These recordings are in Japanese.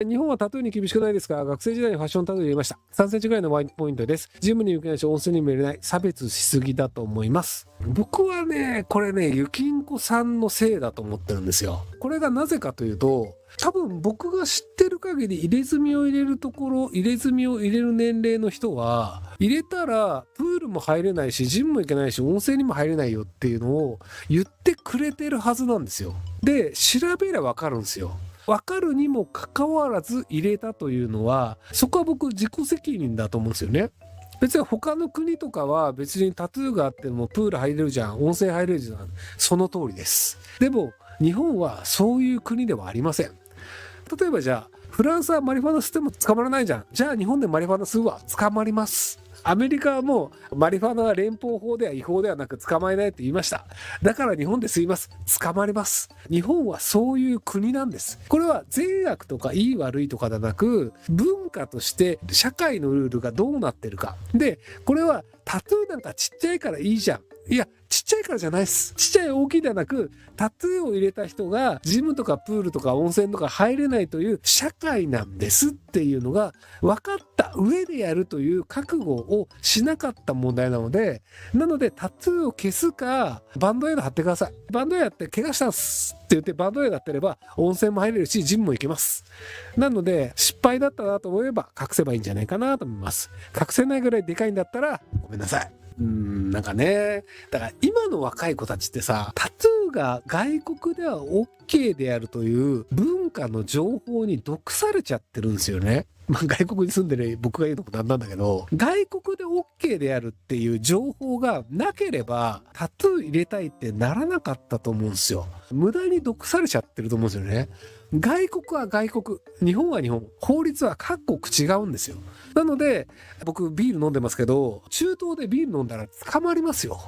日本はタトゥーに厳しくないですか？学生時代にファッションタトゥー入れました。3センチぐらいのワインポイントです。ジムに行けないし、温泉にも入れない。差別しすぎだと思います。僕はね、これね、ゆきんこさんのせいだと思ってるんですよ。これがなぜかというと、多分僕が知ってる限り入れ墨を入れるところ、入れ墨を入れる年齢の人は、入れたらプールも入れないし、ジムも行けないし、温泉にも入れないよっていうのを言ってくれてるはずなんですよ。で、調べりゃわかるんですよ。わかるにもかかわらず入れたというのは、そこは僕自己責任だと思うんですよね。別に他の国とかは別にタトゥーがあってもプール入れるじゃん、温泉入れるじゃん。その通りです。でも日本はそういう国ではありません。例えばじゃあ、フランスはマリファナ吸っても捕まらないじゃん。じゃあ日本でマリファナ吸うわ。捕まります。アメリカはもうマリファナは連邦法では違法ではなく捕まえないと言いました。だから日本で吸います。捕まります。日本はそういう国なんです。これは善悪とかいい悪いとかではなく、文化として社会のルールがどうなってるか。で、これはタトゥーなんかちっちゃいからいいじゃん。いや、ちっちゃいからじゃないです。ちっちゃい大きいではなく、タトゥーを入れた人がジムとかプールとか温泉とか入れないという社会なんですっていうのが分かった上でやるという覚悟をしなかった問題なので、なのでタトゥーを消すか、バンドエイド貼ってください。バンドエイドやって怪我したんすって言ってバンドエイドやってれば温泉も入れるし、ジムも行けます。なので、失敗だったなと思えば隠せばいいんじゃないかなと思います。隠せないぐらいでかいんだったらごめんなさい。なんかね、だから今の若い子たちってさ、タトゥーが外国では OK であるという文化の情報に毒されちゃってるんですよね。まあ、外国に住んでる僕が言うのもなんなんだけど、外国で OK であるっていう情報がなければ、タトゥー入れたいってならなかったと思うんですよ。無駄に毒されちゃってると思うんですよね。外国は外国、日本は日本、法律は各国違うんですよ。なので、僕ビール飲んでますけど、中東でビール飲んだら捕まりますよ。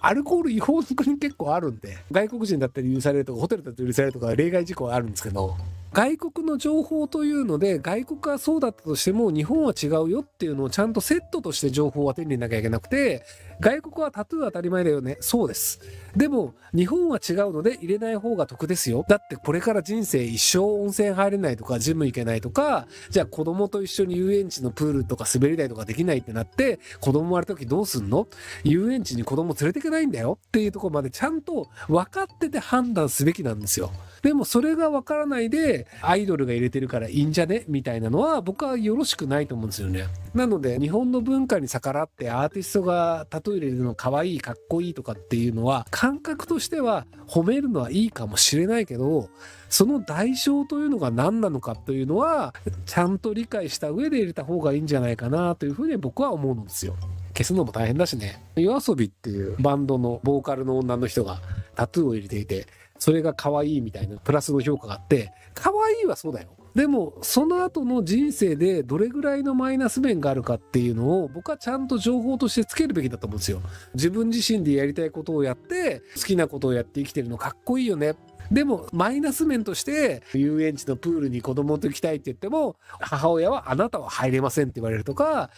アルコール違法の国結構あるんで、外国人だったり許されるとか、ホテルだったり許されるとか、例外事項はあるんですけど、外国の情報というので、外国はそうだったとしても、日本は違うよっていうのをちゃんとセットとして情報は手に入れなきゃいけなくて、外国はタトゥー当たり前だよね。そうです。でも、日本は違うので入れない方が得ですよ。だってこれから人生一生温泉入れないとか、ジム行けないとか、じゃあ子供と一緒に遊園地のプールとか滑り台とかできないってなって、子供生まれた時どうすんの？遊園地に子供連れてけないんだよっていうところまでちゃんと分かってて判断すべきなんですよ。でもそれが分からないでアイドルが入れてるからいいんじゃねみたいなのは僕はよろしくないと思うんですよね。なので日本の文化に逆らってアーティストがタトゥー入れるの可愛いかっこいいとかっていうのは感覚としては褒めるのはいいかもしれないけど、その代償というのが何なのかというのはちゃんと理解した上で入れた方がいいんじゃないかなというふうに僕は思うんですよ。消すのも大変だしね。YOASOBIっていうバンドのボーカルの女の人がタトゥーを入れていて、それが可愛いみたいなプラスの評価があって、可愛いはそうだよ。でもその後の人生でどれぐらいのマイナス面があるかっていうのを僕はちゃんと情報としてつけるべきだと思うんですよ。自分自身でやりたいことをやって好きなことをやって生きてるのかっこいいよね。でもマイナス面として遊園地のプールに子供と行きたいって言っても母親はあなたは入れませんって言われるとか、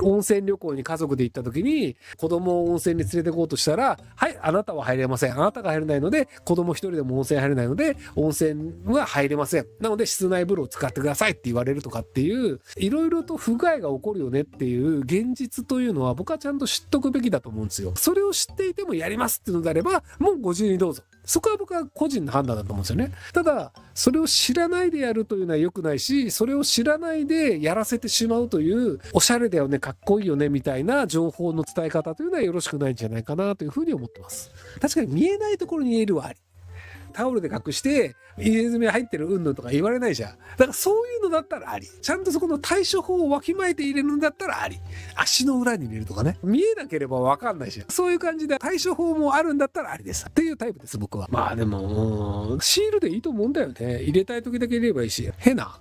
温泉旅行に家族で行った時に子供を温泉に連れて行こうとしたら、はいあなたは入れません、あなたが入れないので子供一人でも温泉入れないので温泉は入れません、なので室内風呂を使ってくださいって言われるとかっていういろいろと不具合が起こるよねっていう現実というのは僕はちゃんと知っとくべきだと思うんですよ。それを知っていてもやりますっていうのであればもうご自由にどうぞ。そこは僕は個人の判断だと思うんですよね。ただそれを知らないでやるというのは良くないし、それを知らないでやらせてしまうというおしゃれだよねかっこいいよねみたいな情報の伝え方というのはよろしくないんじゃないかなというふうに思ってます。確かに見えないところに入れるはあり、タオルで隠して入れ墨入ってるうんぬんとか言われないじゃん。だからそういうのだったらあり、ちゃんとそこの対処法をわきまえて入れるんだったらあり、足の裏に入れるとかね、見えなければわかんないし、そういう感じで対処法もあるんだったらありですっていうタイプです僕は。まあでもシールでいいと思うんだよね。入れたい時だけ入れればいいし、変な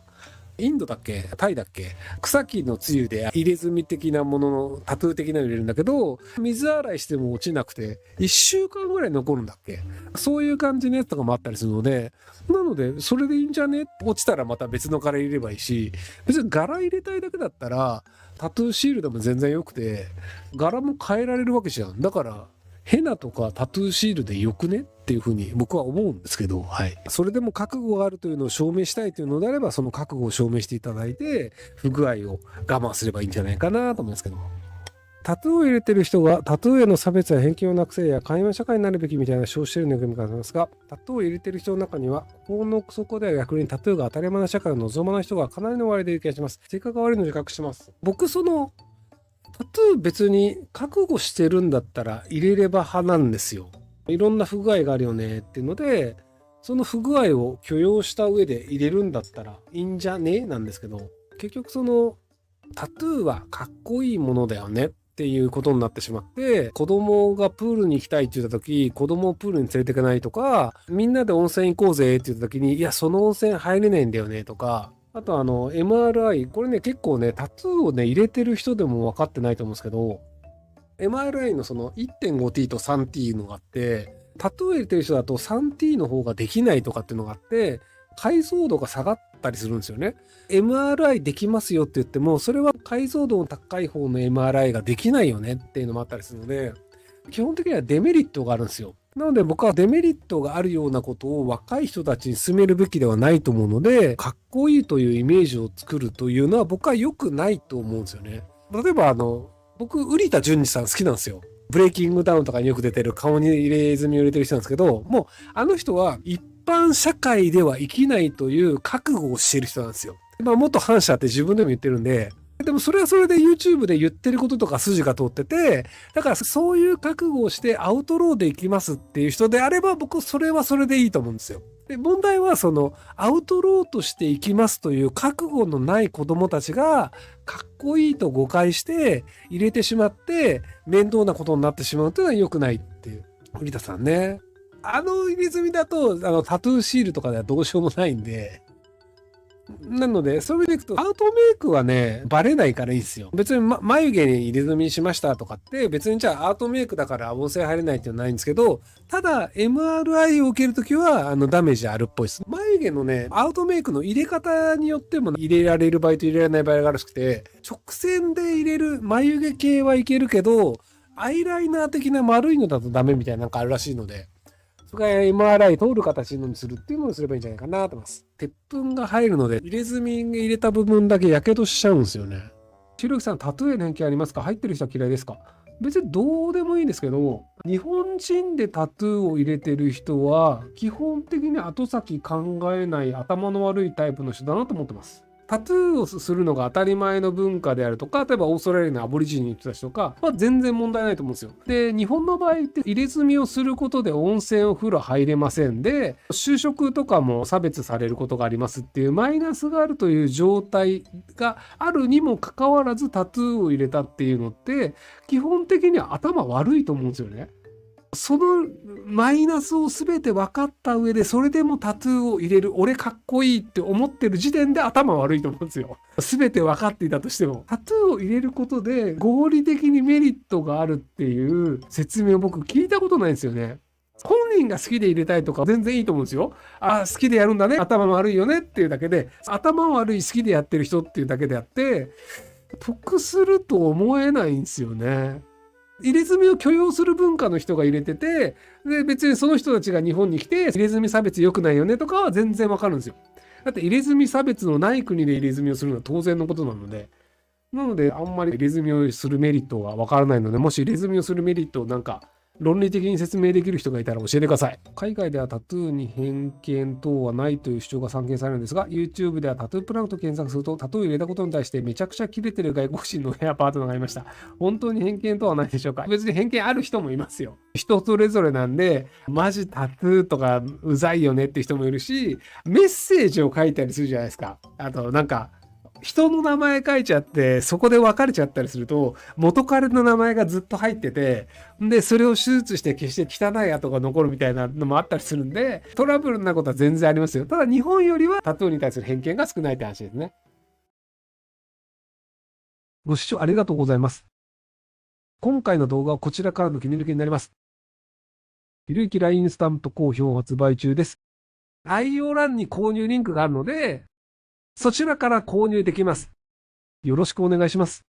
インドだっけタイだっけ、草木のつゆで入れ墨的なもののタトゥー的なの入れるんだけど、水洗いしても落ちなくて1週間ぐらい残るんだっけ、そういう感じのやつとかもあったりするので、なのでそれでいいんじゃね、落ちたらまた別の柄入れればいいし、別に柄入れたいだけだったらタトゥーシールでも全然よくて柄も変えられるわけじゃん。だからヘナとかタトゥーシールでよくねっていうふうに僕は思うんですけど、はい。それでも覚悟があるというのを証明したいというのであれば、その覚悟を証明していただいて、不具合を我慢すればいいんじゃないかなと思うんですけども。タトゥーを入れてる人がタトゥーへの差別や偏見をなくせや寛容な社会になるべきみたいな主張しているのが見ますが、タトゥーを入れてる人の中には、心の底では逆にタトゥーが当たり前な社会を望まない人がかなりの割合でいる気がします。性格が悪いのを自覚してます。僕、タトゥー別に覚悟してるんだったら入れれば派なんですよ。いろんな不具合があるよねっていうので、その不具合を許容した上で入れるんだったらいいんじゃねなんですけど、結局タトゥーはかっこいいものだよねっていうことになってしまって、子供がプールに行きたいって言った時、子供をプールに連れていかないとか、みんなで温泉行こうぜって言った時に、いや、その温泉入れないんだよねとか、あとMRI、これね、結構ね、タトゥーをね、入れてる人でも分かってないと思うんですけど、MRI の1.5T と 3T のがあって、タトゥー入れてる人だと 3T の方ができないとかっていうのがあって、解像度が下がったりするんですよね。MRI できますよって言っても、それは解像度の高い方の MRI ができないよねっていうのもあったりするので、基本的にはデメリットがあるんですよ。なので僕はデメリットがあるようなことを若い人たちに勧めるべきではないと思うので、かっこいいというイメージを作るというのは僕は良くないと思うんですよね。例えば僕、瓜田淳二さん好きなんですよ。ブレイキングダウンとかによく出てる顔に入れ墨を入れてる人なんですけど、もうあの人は一般社会では生きないという覚悟をしている人なんですよ。元反社って自分でも言ってるんで、でもそれはそれで YouTube で言ってることとか筋が通ってて、だからそういう覚悟をしてアウトローで行きますっていう人であれば、僕それはそれでいいと思うんですよ。で、問題はアウトローとして行きますという覚悟のない子供たちがかっこいいと誤解して入れてしまって面倒なことになってしまうというのは良くないっていう。栗田さんね。入れ墨だとタトゥーシールとかではどうしようもないんで、なので、そういう意味でいくと、アウトメイクはね、バレないからいいですよ。別に、眉毛に入れ墨しましたとかって、別にじゃあアートメイクだから温泉入れないっていうのはないんですけど、ただ、MRI を受けるときは、ダメージあるっぽいです。眉毛のね、アウトメイクの入れ方によっても入れられる場合と入れられない場合があるらしくて、直線で入れる眉毛系はいけるけど、アイライナー的な丸いのだとダメみたいななんかあるらしいので、そこが MRI 通る形にするっていうのをすればいいんじゃないかなと思います。鉄粉が入るので、入れ墨入れた部分だけ火傷しちゃうんですよね。ひろゆきさん、タトゥーへの偏見ありますか？入ってる人は嫌いですか？別にどうでもいいんですけど、日本人でタトゥーを入れてる人は、基本的に後先考えない頭の悪いタイプの人だなと思ってます。タトゥーをするのが当たり前の文化であるとか、例えばオーストラリアのアボリジニの人たちとかは全然問題ないと思うんですよ。で、日本の場合って入れ墨をすることで温泉お風呂入れませんで、就職とかも差別されることがありますっていうマイナスがあるという状態があるにもかかわらずタトゥーを入れたっていうのって、基本的には頭悪いと思うんですよね。そのマイナスを全て分かった上で、それでもタトゥーを入れる、俺かっこいいって思ってる時点で頭悪いと思うんですよ。全て分かっていたとしても。タトゥーを入れることで合理的にメリットがあるっていう説明を僕聞いたことないんですよね。本人が好きで入れたいとか全然いいと思うんですよ。好きでやるんだね。頭悪いよねっていうだけで、頭悪い好きでやってる人っていうだけであって、得すると思えないんですよね。入れ墨を許容する文化の人が入れてて、で別にその人たちが日本に来て入れ墨差別良くないよねとかは全然わかるんですよ。だって入れ墨差別のない国で入れ墨をするのは当然のことなので、あんまり入れ墨をするメリットはわからないので、もし入れ墨をするメリットを論理的に説明できる人がいたら教えてください。海外ではタトゥーに偏見等はないという主張が散見されるんですが、YouTube ではタトゥープランクと検索すると、タトゥーを入れたことに対してめちゃくちゃキレてる外国人のヘアパートナーがいました。本当に偏見とはないでしょうか？別に偏見ある人もいますよ。人それぞれなんで、マジタトゥーとかうざいよねって人もいるし、メッセージを書いたりするじゃないですか。あと人の名前書いちゃって、そこで別れちゃったりすると、元彼の名前がずっと入ってて、で、それを手術して消して汚い跡が残るみたいなのもあったりするんで、トラブルなことは全然ありますよ。ただ日本よりはタトゥーに対する偏見が少ないって話ですね。ご視聴ありがとうございます。今回の動画はこちらからの切り抜きになります。ひろゆき LINE スタンプ好評発売中です。概要欄に購入リンクがあるので、そちらから購入できます。よろしくお願いします。